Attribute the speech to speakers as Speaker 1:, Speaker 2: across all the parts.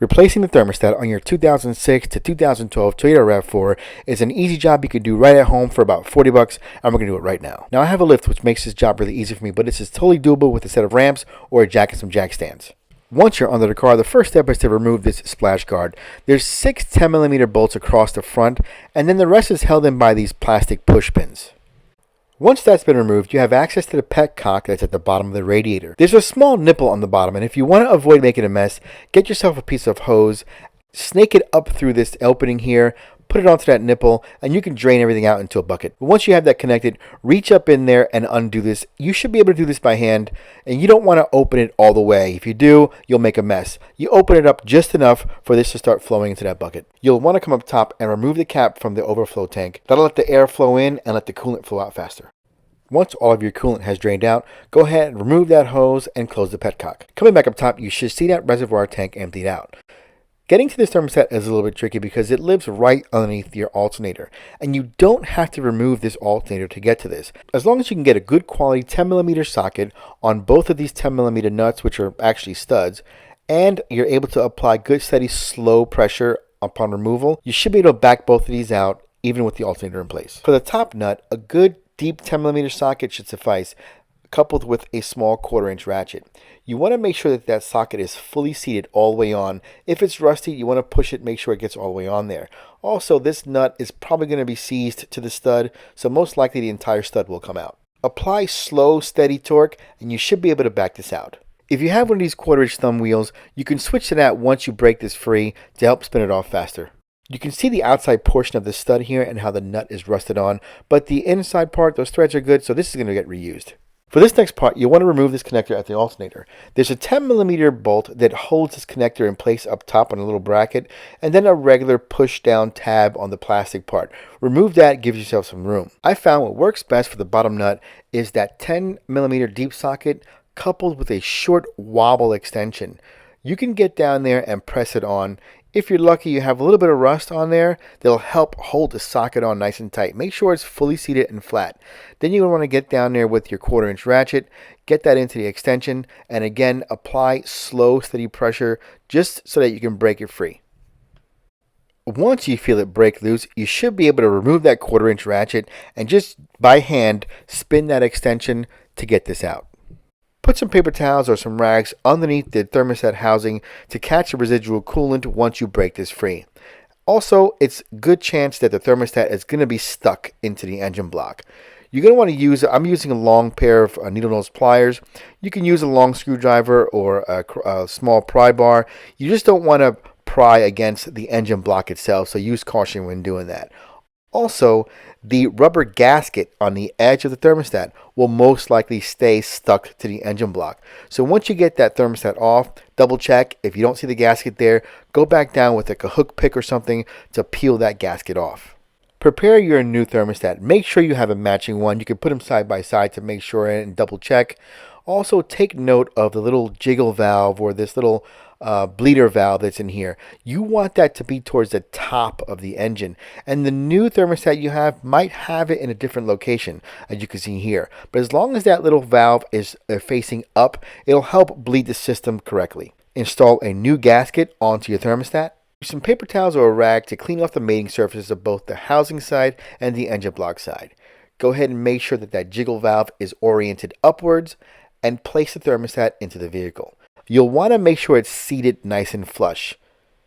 Speaker 1: Replacing the thermostat on your 2006 to 2012 Toyota RAV4 is an easy job you can do right at home for about 40 bucks, and we're going to do it right now. Now I have a lift which makes this job really easy for me, but this is totally doable with a set of ramps or a jack and some jack stands. Once you're under the car, the first step is to remove this splash guard. There's 6 10mm bolts across the front, and then the rest is held in by these plastic push pins. Once that's been removed, you have access to the petcock that's at the bottom of the radiator. There's a small nipple on the bottom, and if you want to avoid making a mess, get yourself a piece of hose, snake it up through this opening here, put it onto that nipple, and you can drain everything out into a bucket. Once you have that connected, reach up in there and undo this. You should be able to do this by hand, and you don't want to open it all the way. If you do, you'll make a mess. You open it up just enough for this to start flowing into that bucket. You'll want to come up top and remove the cap from the overflow tank. That'll let the air flow in and let the coolant flow out faster. Once all of your coolant has drained out, go ahead and remove that hose and close the petcock. Coming back up top, you should see that reservoir tank emptied out. Getting to this thermostat is a little bit tricky because it lives right underneath your alternator, and you don't have to remove this alternator to get to this. As long as you can get a good quality 10mm socket on both of these 10mm nuts, which are actually studs, and you're able to apply good, steady, slow pressure upon removal, you should be able to back both of these out even with the alternator in place. For the top nut, a good deep 10mm socket should suffice, coupled with a small 1/4-inch ratchet. You want to make sure that that socket is fully seated all the way on. If it's rusty, you want to push it, make sure it gets all the way on there. Also, this nut is probably going to be seized to the stud, so most likely the entire stud will come out. Apply slow, steady torque, and you should be able to back this out. If you have one of these 1/4-inch thumb wheels, you can switch to that once you break this free to help spin it off faster. You can see the outside portion of the stud here and how the nut is rusted on, but the inside part, those threads are good, so this is going to get reused. For this next part, you want to remove this connector at the alternator. There's a 10mm bolt that holds this connector in place up top on a little bracket, and then a regular push-down tab on the plastic part. Remove that, gives yourself some room. I found what works best for the bottom nut is that 10mm deep socket coupled with a short wobble extension. You can get down there and press it on. If you're lucky, you have a little bit of rust on there that'll help hold the socket on nice and tight. Make sure it's fully seated and flat. Then you're going to want to get down there with your 1/4-inch ratchet, get that into the extension, and again, apply slow, steady pressure just so that you can break it free. Once you feel it break loose, you should be able to remove that 1/4-inch ratchet and just by hand spin that extension to get this out. Put some paper towels or some rags underneath the thermostat housing to catch the residual coolant once you break this free. Also, it's a good chance that the thermostat is going to be stuck into the engine block. You're going to want to use, I'm using a long pair of needle nose pliers. You can use a long screwdriver or a small pry bar. You just don't want to pry against the engine block itself, so use caution when doing that. Also, the rubber gasket on the edge of the thermostat will most likely stay stuck to the engine block. So once you get that thermostat off, double check. If you don't see the gasket there, go back down with like a hook pick or something to peel that gasket off. Prepare your new thermostat. Make sure you have a matching one. You can put them side by side to make sure and double check. Also, take note of the little jiggle valve or this little bleeder valve that's in here. You want that to be towards the top of the engine, and the new thermostat you have might have it in a different location, as you can see here. But as long as that little valve is facing up, it'll help bleed the system correctly. Install a new gasket onto your thermostat. Use some paper towels or a rag to clean off the mating surfaces of both the housing side and the engine block side. Go ahead and make sure that that jiggle valve is oriented upwards and place the thermostat into the vehicle. You'll want to make sure it's seated nice and flush.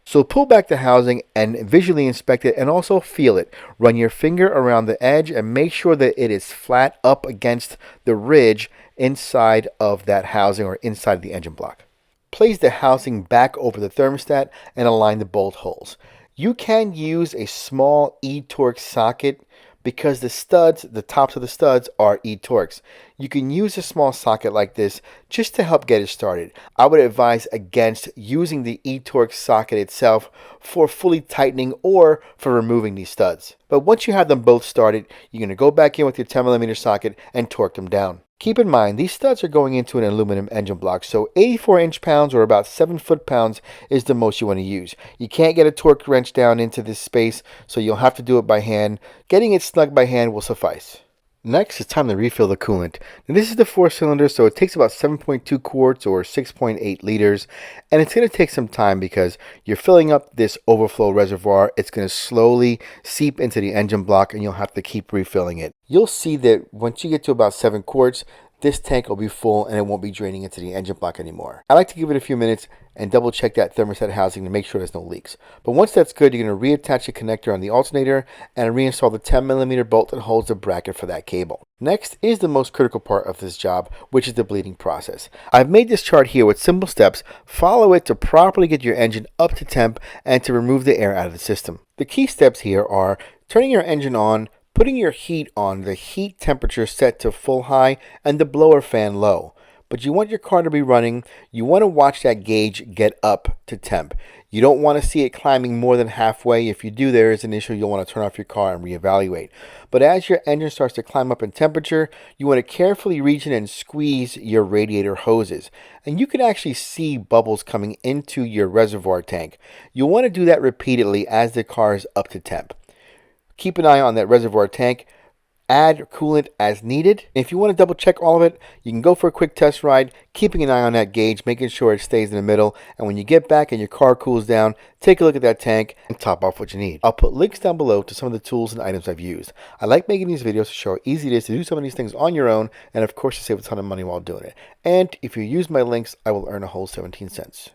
Speaker 1: So pull back the housing and visually inspect it and also feel it. Run your finger around the edge and make sure that it is flat up against the ridge inside of that housing or inside the engine block. Place the housing back over the thermostat and align the bolt holes. You can use a small E-torque socket because the studs, the tops of the studs are E-torques. You can use a small socket like this just to help get it started. I would advise against using the E-torque socket itself for fully tightening or for removing these studs. But once you have them both started, you're going to go back in with your 10mm socket and torque them down. Keep in mind, these studs are going into an aluminum engine block, so 84 inch-pounds or about 7 foot-pounds is the most you want to use. You can't get a torque wrench down into this space, so you'll have to do it by hand. Getting it snug by hand will suffice. Next, it's time to refill the coolant. Now, this is the 4-cylinder, so it takes about 7.2 quarts or 6.8 liters, and it's going to take some time because you're filling up this overflow reservoir. It's going to slowly seep into the engine block, and you'll have to keep refilling it. You'll see that once you get to about 7 quarts, this tank will be full and it won't be draining into the engine block anymore. I like to give it a few minutes and double check that thermostat housing to make sure there's no leaks. But once that's good, you're going to reattach the connector on the alternator and reinstall the 10mm bolt that holds the bracket for that cable. Next is the most critical part of this job, which is the bleeding process. I've made this chart here with simple steps. Follow it to properly get your engine up to temp and to remove the air out of the system. The key steps here are turning your engine on, putting your heat on, the heat temperature set to full high, and the blower fan low. But you want your car to be running. You want to watch that gauge get up to temp. You don't want to see it climbing more than halfway. If you do, there is an issue. You'll want to turn off your car and reevaluate. But as your engine starts to climb up in temperature, you want to carefully reach in and squeeze your radiator hoses. And you can actually see bubbles coming into your reservoir tank. You'll want to do that repeatedly as the car is up to temp. Keep an eye on that reservoir tank. Add coolant as needed. If you want to double check all of it, you can go for a quick test ride, keeping an eye on that gauge, making sure it stays in the middle. And when you get back and your car cools down, take a look at that tank and top off what you need. I'll put links down below to some of the tools and items I've used. I like making these videos to show how easy it is to do some of these things on your own, and of course to save a ton of money while doing it. And if you use my links, I will earn a whole 17 cents.